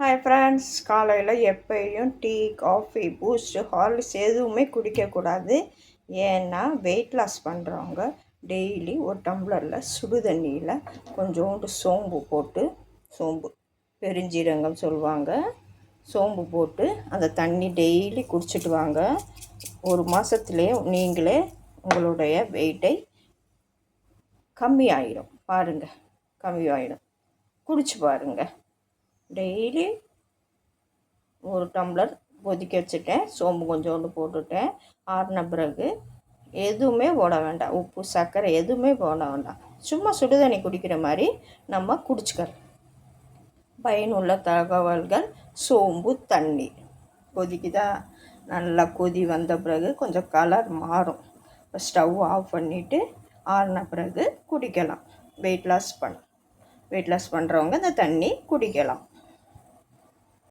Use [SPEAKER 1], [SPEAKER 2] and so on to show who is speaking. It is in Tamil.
[SPEAKER 1] ஹாய் ஃப்ரெண்ட்ஸ், காலையில் எப்பயும் டீ, காஃபி, பூஸ்ட்டு, ஹார்லிக்ஸ் எதுவுமே குடிக்கக்கூடாது. ஏன்னா வெயிட் லாஸ் பண்ணுறவங்க டெய்லி ஒரு டம்ளரில் சுடு தண்ணியில் கொஞ்சோண்டு சோம்பு போட்டு, சோம்பு பெருஞ்சீரகம் சொல்லுவாங்க, சோம்பு போட்டு அந்த தண்ணி டெய்லி குடிச்சிட்டு வாங்க. ஒரு மாதத்துலேயே நீங்களே உங்களுடைய வெயிட்டை கம்மியாயிடும். பாருங்கள், கம்மியாயிடும். குடிச்சு பாருங்கள். டெய்லி ஒரு டம்ளர் கொதிக்க வச்சுட்டேன், சோம்பு கொஞ்சோண்டு போட்டுட்டேன். ஆறின பிறகு எதுவுமே போட வேண்டாம், உப்பு சர்க்கரை எதுவுமே போட வேண்டாம். சும்மா சுடுதண்ணி குடிக்கிற மாதிரி நம்ம குடிச்சுக்கலாம். பயனுள்ள தகவல்கள். சோம்பு தண்ணி கொதிக்குதா, நல்லா கொதி வந்த பிறகு கொஞ்சம் கலர் மாறும். ஸ்டவ் ஆஃப் பண்ணிவிட்டு ஆறின பிறகு குடிக்கலாம். வெயிட் லாஸ் பண்ணுறவங்க இந்த தண்ணி குடிக்கலாம்.